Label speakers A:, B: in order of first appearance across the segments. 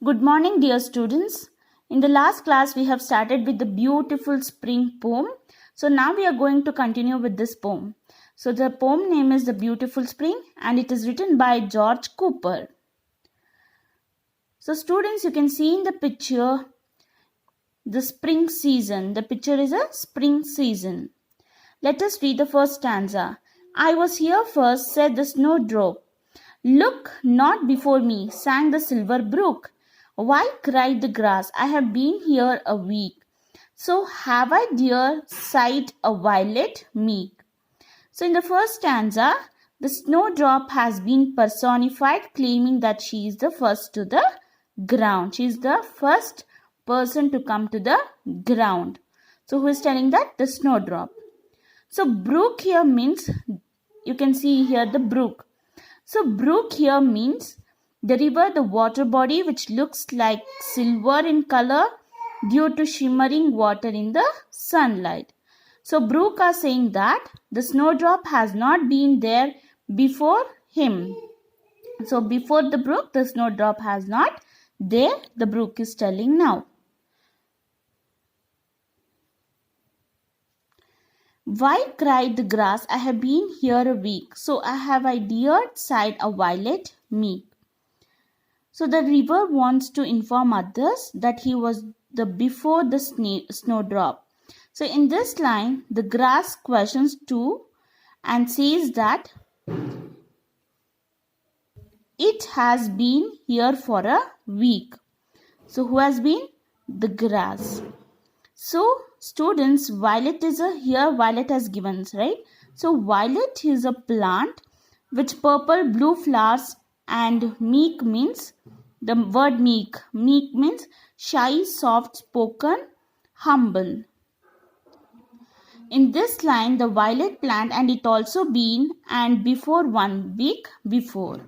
A: Good morning, dear students. In the last class, we have started with the beautiful spring poem. So now we are going to continue with this poem. So the poem name is The Beautiful Spring and it is written by George Cooper. So students, you can see in the picture the spring season. The picture is a spring season. Let us read the first stanza. I was here first, said the snowdrop. Look not before me, sang the silver brook. Why, cried the grass, I have been here a week. So have I, dear, sighed a violet meek. So in the first stanza, the snowdrop has been personified, claiming that she is the first to the ground. She is the first person to come to the ground. So who is telling that? The snowdrop. So brook here means, you can see here the brook. So brook here means the river, the water body which looks like silver in color due to shimmering water in the sunlight. So brook are saying that the snowdrop has not been there before him. So before the brook, the snowdrop has not there, the brook is telling now. Why, cried the grass, I have been here a week, so I have dared, sighed a violet meek. So the river wants to inform others that he was the before the snowdrop. So in this line, the grass questions too and says that it has been here for a week. So who has been? The grass. So students, violet is here violet has given, right? So violet is a plant which purple blue flowers, and meek means the word meek. Meek means shy, soft spoken, humble. In this line, the violet plant and it also been and before 1 week before.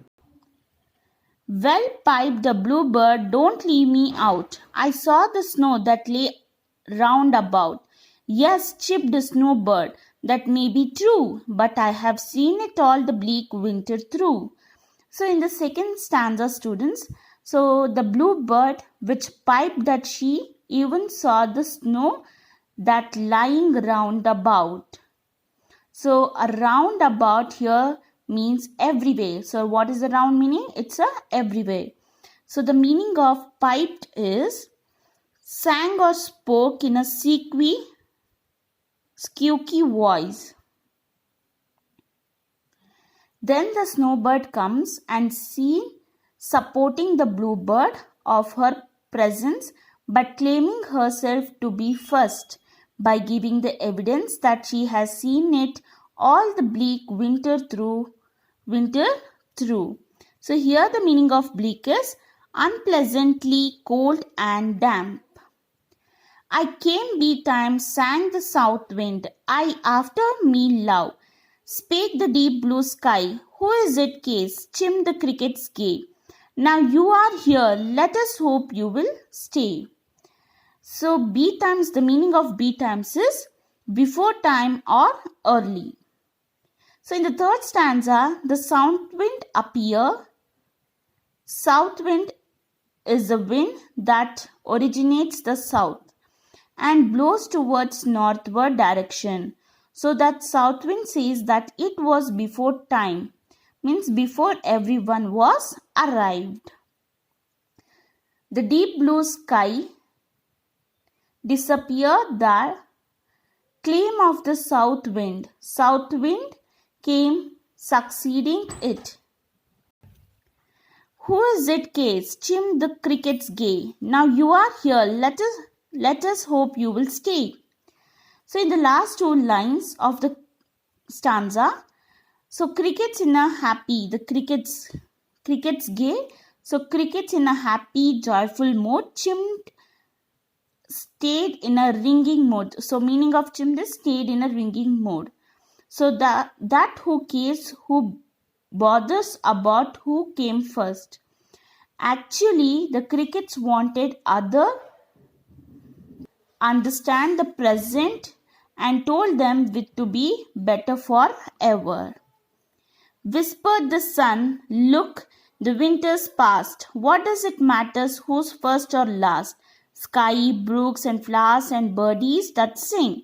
A: Well, piped the bluebird, don't leave me out. I saw the snow that lay round about. Yes, chipped the snowbird, that may be true, but I have seen it all the bleak winter through. So in the second stanza, students, so the bluebird which piped that she even saw the snow that lying round about. So a round about here means everywhere. So what is the round meaning? It's a everywhere. So the meaning of piped is sang or spoke in a squeaky voice. Then the snowbird comes and seen supporting the bluebird of her presence, but claiming herself to be first by giving the evidence that she has seen it all the bleak winter through. So here the meaning of bleak is unpleasantly cold and damp. I came betimes, sang the south wind, I after me love. Spake the deep blue sky, who is it case? Chimmed the crickets gay. Now you are here, let us hope you will stay. So betimes, the meaning of betimes is before time or early. So in the third stanza, the south wind appear. South wind is the wind that originates the south and blows towards northward direction. So that south wind says that it was before time, means before everyone was arrived. The deep blue sky disappeared, the claim of the south wind. South wind came succeeding it. Who is it case? Chimmed the crickets gay. Now you are here, let us hope you will stay. So in the last two lines of the stanza, so crickets in a happy, the crickets gay. So crickets in a happy, joyful mode. Chimmed stayed in a ringing mode. So meaning of chimmed is stayed in a ringing mode. So that who cares, who bothers about who came first. Actually, the crickets wanted other understand the present and told them to be better forever. Whispered the sun, look, The winters passed. What does it matter who's first or last? Sky, brooks and flowers and birdies that sing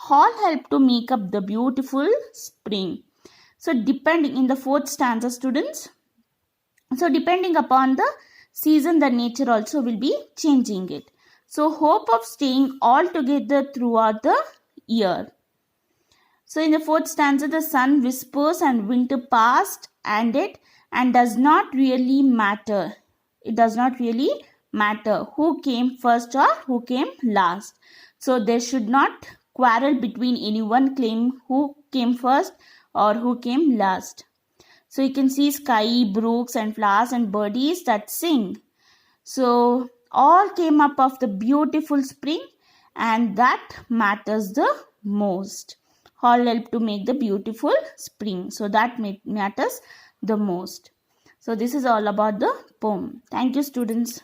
A: all help to make up the beautiful spring. So depending in the fourth stanza, students, so depending upon the season, the nature also will be changing it. So hope of staying all together throughout the year. So in the fourth stanza, the sun whispers and winter passed and it and does not really matter. It does not really matter who came first or who came last. So there should not quarrel between anyone claim who came first or who came last. So you can see sky, brooks and flowers and birdies that sing. So all came up of the beautiful spring, and that matters the most. All help to make the beautiful spring. So that matters the most. So this is all about the poem. Thank you, students.